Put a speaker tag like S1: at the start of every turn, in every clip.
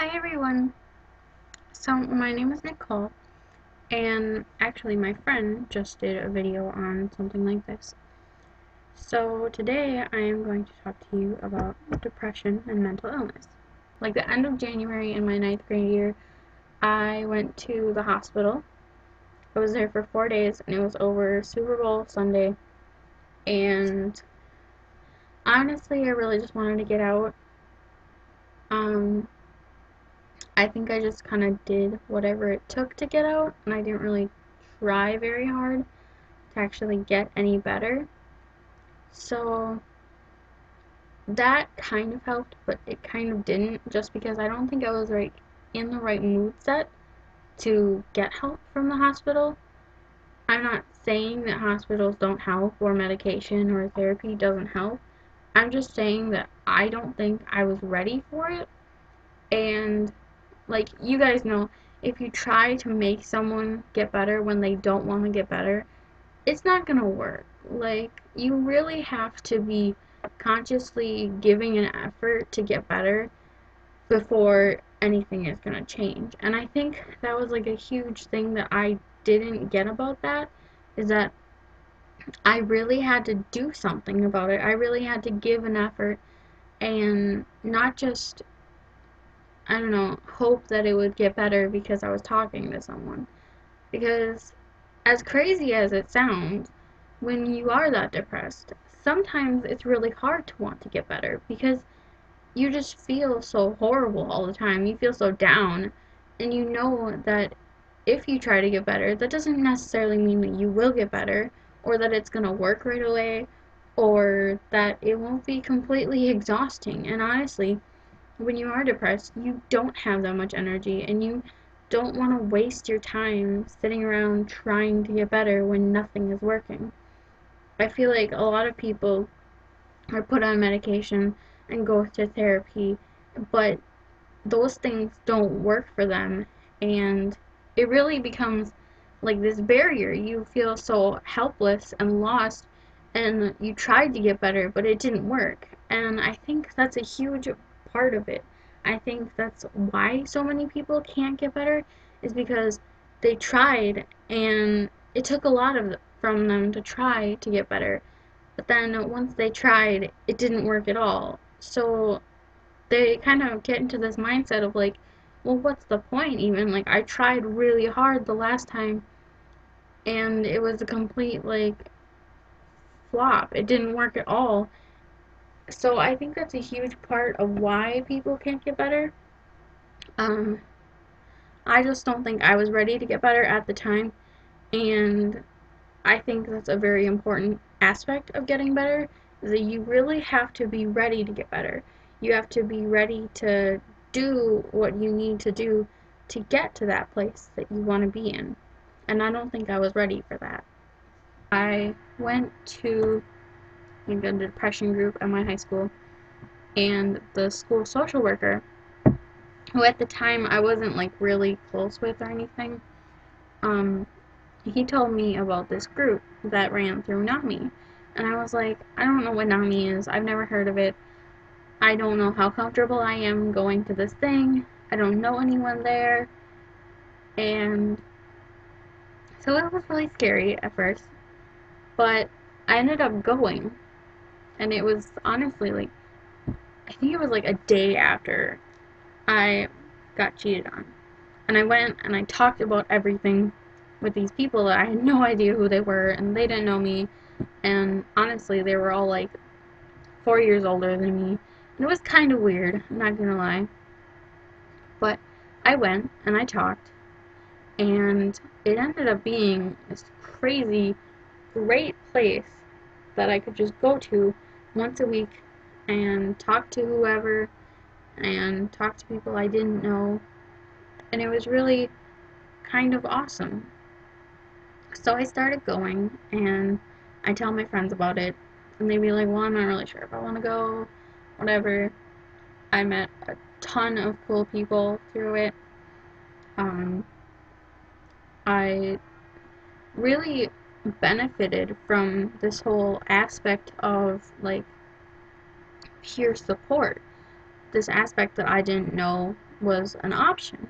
S1: Hi everyone. So my name is Nicole, and actually my friend just did a video on something like this. So today I am going to talk to you about depression and mental illness. Like the end of January in my 9th grade year, I went to the hospital. I was there for 4 days, and it was over Super Bowl Sunday. And honestly, I really just wanted to get out. Um, I think I just kind of did whatever it took to get out, and I didn't really try very hard to actually get any better. So that kind of helped, but it kind of didn't, just because I don't think I was in the right mood set to get help from the hospital. I'm not saying that hospitals don't help or medication or therapy doesn't help. I'm just saying that I don't think I was ready for it. And like you guys know, if you try to make someone get better when they don't want to get better, it's not gonna work. Like, you really have to be consciously giving an effort to get better before anything is gonna change. And I think that was like a huge thing that I didn't get about that, is that I really had to do something about it. I really had to give an effort and not just, I don't know, hope that it would get better because I was talking to someone. Because as crazy as it sounds, when you are that depressed, sometimes it's really hard to want to get better because you just feel so horrible all the time. You feel so down, and you know that if you try to get better, that doesn't necessarily mean that you will get better, or that it's going to work right away, or that it won't be completely exhausting. And honestly, when you are depressed, you don't have that much energy, and you don't want to waste your time sitting around trying to get better when nothing is working. I feel like a lot of people are put on medication and go to therapy, but those things don't work for them, and it really becomes like this barrier. You feel so helpless and lost, and you tried to get better, but it didn't work. And I think that's a huge part of it. I think that's why so many people can't get better, is because they tried, and it took a lot of from them to try to get better. But then once they tried, it didn't work at all. So they kind of get into this mindset of like, well, what's the point even? Like, I tried really hard the last time, and it was a complete, like, flop. It didn't work at all. So I think that's a huge part of why people can't get better. Um, I just don't think I was ready to get better at the time, and I think that's a very important aspect of getting better, is that you really have to be ready to get better. You have to be ready to do what you need to do to get to that place that you want to be in. And I don't think I was ready for that. I went to like a depression group at my high school, and the school social worker, who at the time I wasn't like really close with or anything, um, he told me about this group that ran through NAMI. And I was like, I don't know what NAMI is. I've never heard of it. I don't know how comfortable I am going to this thing. I don't know anyone there. And so it was really scary at first. But I ended up going. And it was honestly like, I think it was like a day after I got cheated on. And I went and I talked about everything with these people that I had no idea who they were, and they didn't know me. And honestly, they were all like 4 years older than me. And it was kind of weird, I'm not gonna lie. But I went and I talked, and it ended up being this crazy, great place that I could just go to once a week and talk to whoever and talk to people I didn't know. And it was really kind of awesome. So I started going, and I tell my friends about it, and they'd be like, well, I'm not really sure if I want to go, whatever. I met a ton of cool people through it. Um, I really benefited from this whole aspect of like peer support. This aspect that I didn't know was an option,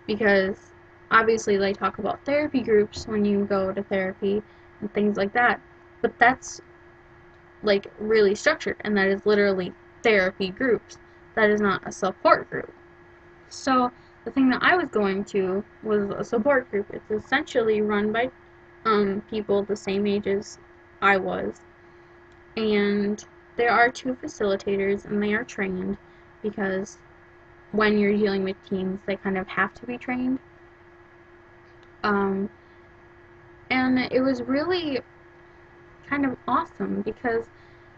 S1: because obviously they talk about therapy groups when you go to therapy and things like that, but that's like really structured, and that is literally therapy groups. That is not a support group. So the thing that I was going to was a support group. It's essentially run by people the same age as I was, and there are 2 facilitators, and they are trained, because when you're dealing with teens, they kind of have to be trained. And it was really kind of awesome, because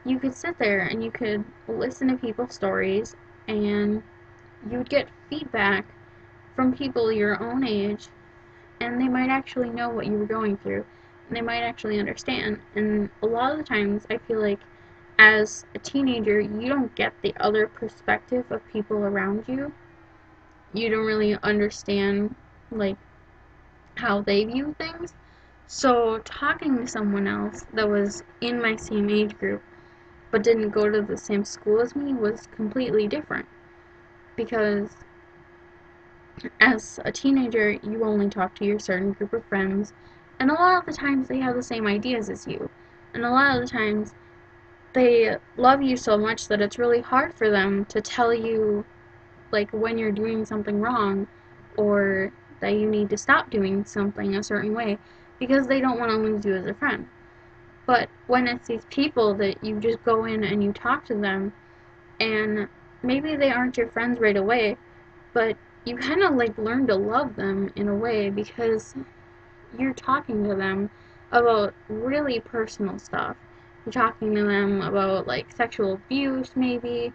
S1: you could sit there and you could listen to people's stories, and you would get feedback from people your own age, and they might actually know what you were going through, and they might actually understand. And a lot of the times, I feel like as a teenager, you don't get the other perspective of people around you. You don't really understand, like, how they view things. So talking to someone else that was in my same age group but didn't go to the same school as me was completely different, because as a teenager, you only talk to your certain group of friends, and a lot of the times they have the same ideas as you, and a lot of the times they love you so much that it's really hard for them to tell you, like, when you're doing something wrong, or that you need to stop doing something a certain way, because they don't want to lose you as a friend. But when it's these people that you just go in and you talk to them, and maybe they aren't your friends right away, but you kind of like learn to love them in a way, because you're talking to them about really personal stuff. You're talking to them about like sexual abuse maybe,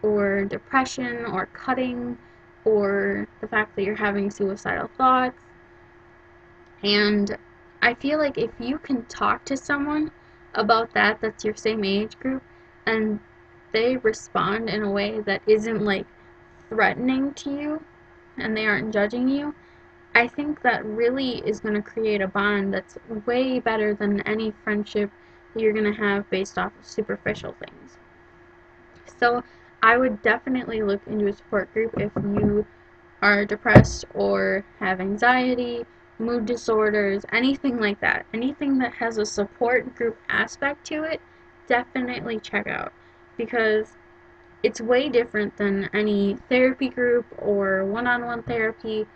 S1: or depression, or cutting, or the fact that you're having suicidal thoughts. And I feel like if you can talk to someone about that that's your same age group, and they respond in a way that isn't like threatening to you, and they aren't judging you, I think that really is going to create a bond that's way better than any friendship that you're going to have based off of superficial things. So I would definitely look into a support group if you are depressed or have anxiety, mood disorders, anything like that. Anything that has a support group aspect to it, definitely check out, because it's way different than any therapy group or one-on-one therapy,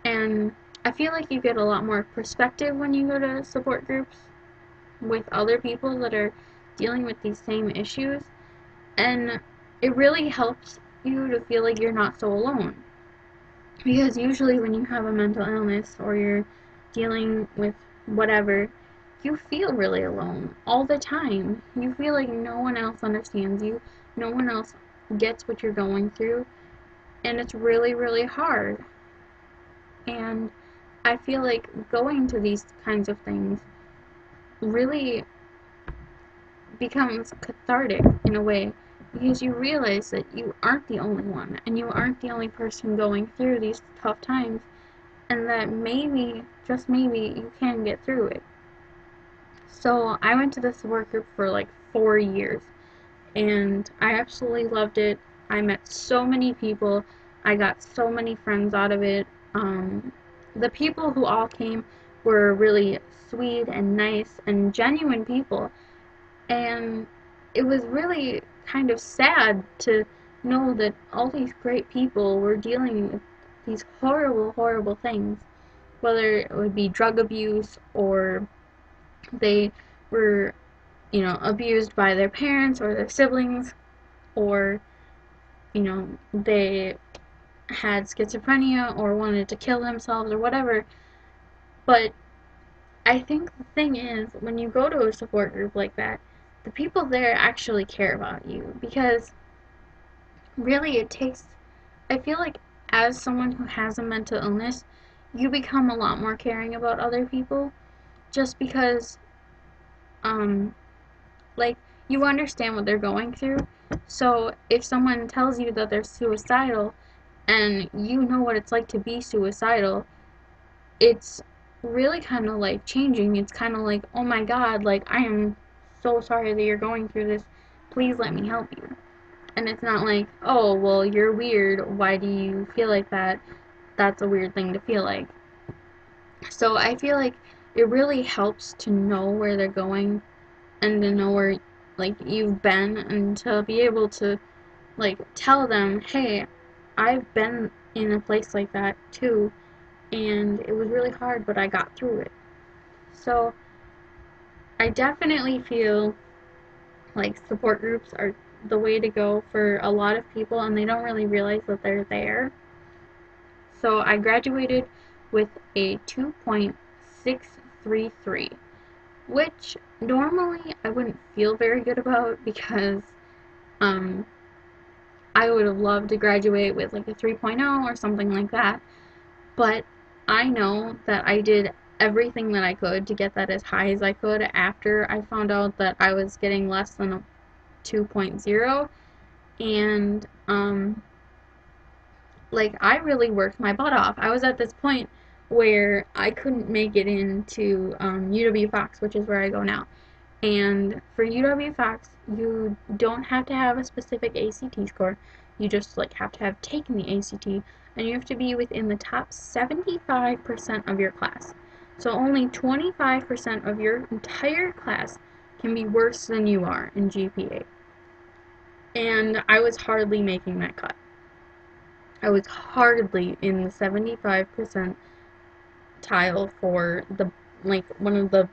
S1: and I feel like you get a lot more perspective when you go to support groups with other people that are dealing with these same issues, and it really helps you to feel like you're not so alone. Because usually when you have a mental illness or you're dealing with whatever, you feel really alone all the time. You feel like no one else understands you, no one else gets what you're going through, and it's really, really hard. And I feel like going to these kinds of things really becomes cathartic in a way, because you realize that you aren't the only one, and you aren't the only person going through these tough times, and that maybe, just maybe, you can get through it. So I went to this support group for like 4 years, and I absolutely loved it. I met so many people. I got so many friends out of it. The people who all came were really sweet and nice and genuine people, and it was really kind of sad to know that all these great people were dealing with these horrible, horrible things, whether it would be drug abuse, or they were, abused by their parents or their siblings, or, they had schizophrenia or wanted to kill themselves or whatever. But I think the thing is, when you go to a support group like that, the people there actually care about you, because really it takes, I feel like as someone who has a mental illness, you become a lot more caring about other people, just because, like, you understand what they're going through. So if someone tells you that they're suicidal, and you know what it's like to be suicidal, it's really kind of like changing. It's kind of like, oh my god, like, I am so sorry that you're going through this. Please let me help you. And it's not like, oh, well, you're weird, why do you feel like that? That's a weird thing to feel like. So I feel like it really helps to know where they're going and to know where like you've been, and to be able to like tell them, hey, I've been in a place like that too, and it was really hard, but I got through it. So I definitely feel like support groups are the way to go for a lot of people, and they don't really realize that they're there. So I graduated with a 2.633, which normally I wouldn't feel very good about because um, I would have loved to graduate with like a 3.0 or something like that. But I know that I did everything that I could to get that as high as I could after I found out that I was getting less than a 2.0. And like I really worked my butt off. I was at this point where I couldn't make it into UW Fox, which is where I go now. And for UW Fox, you don't have to have a specific ACT score. You just like have to have taken the ACT, and you have to be within the top 75% of your class. So only 25% of your entire class can be worse than you are in GPA. And I was hardly making that cut. I was hardly in the 75% tile for the like one of the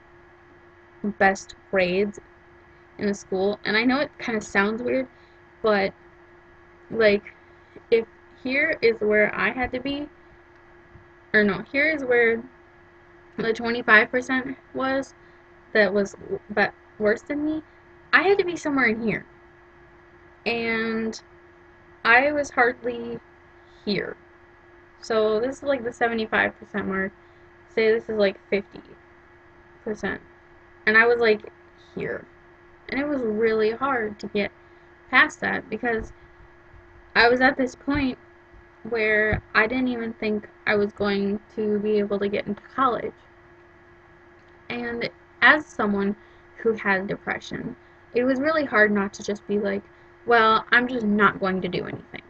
S1: best grades in a school. And I know it kind of sounds weird, but like if here is where I had to be, or no, here is where the 25% was that was but worse than me, I had to be somewhere in here. And I was hardly here. So this is like the 75% mark. Say this is like 50%. And I was like here. And it was really hard to get past that because I was at this point where I didn't even think I was going to be able to get into college. And as someone who had depression, it was really hard not to just be like, well, I'm just not going to do anything.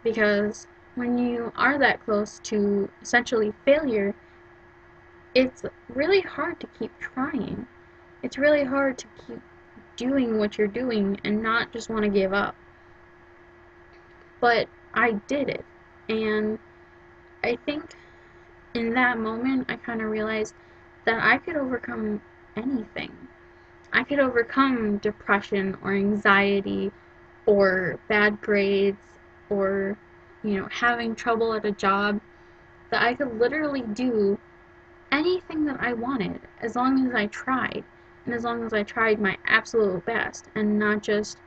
S1: Because when you are that close to essentially failure, it's really hard to keep trying. It's really hard to keep doing what you're doing and not just want to give up. But I did it. And I think in that moment, I kind of realized that I could overcome anything. I could overcome depression or anxiety or bad grades or, having trouble at a job. That I could literally do anything that I wanted as long as I tried. And as long as I tried my absolute best and not just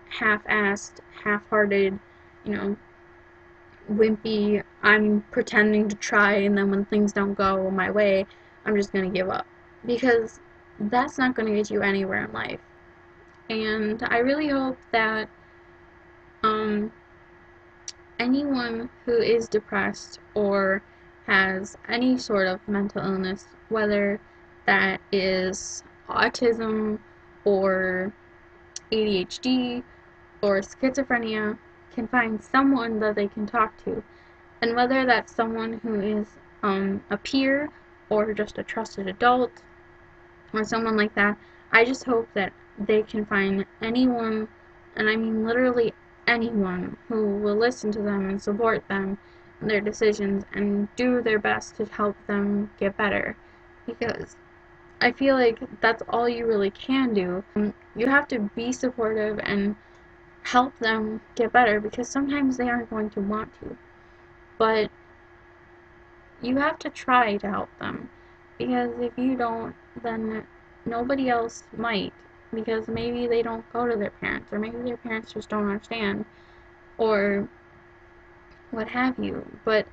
S1: half-assed, half-hearted, you know, wimpy, I'm pretending to try, and then when things don't go my way, I'm just going to give up. Because that's not going to get you anywhere in life. And I really hope that anyone who is depressed or has any sort of mental illness, whether that is autism or ADHD or schizophrenia, can find someone that they can talk to. And whether that's someone who is a peer or just a trusted adult or someone like that, I just hope that they can find anyone, and I mean literally anyone, who will listen to them and support them in their decisions and do their best to help them get better. Because I feel like that's all you really can do. You have to be supportive and help them get better, because sometimes they aren't going to want to. But you have to try to help them, because if you don't, then nobody else might, because maybe they don't go to their parents, or maybe their parents just don't understand, or what have you. But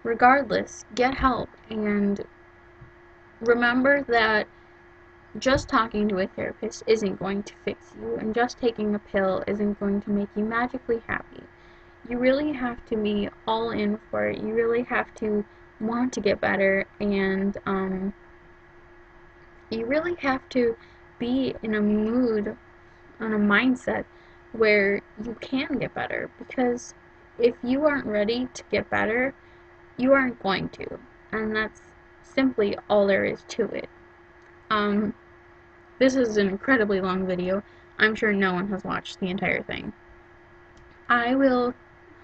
S1: regardless, get help, and remember that just talking to a therapist isn't going to fix you, and just taking a pill isn't going to make you magically happy. You really have to be all in for it. You really have to want to get better, and you really have to be in a mood, on a mindset where you can get better, because if you aren't ready to get better, you aren't going to, and that's simply all there is to it. Um, this is an incredibly long video. I'm sure no one has watched the entire thing. I will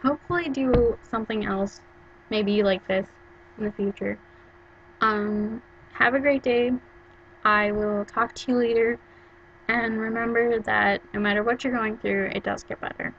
S1: hopefully do something else, maybe like this, in the future. Have a great day. I will talk to you later, and remember that no matter what you're going through, it does get better.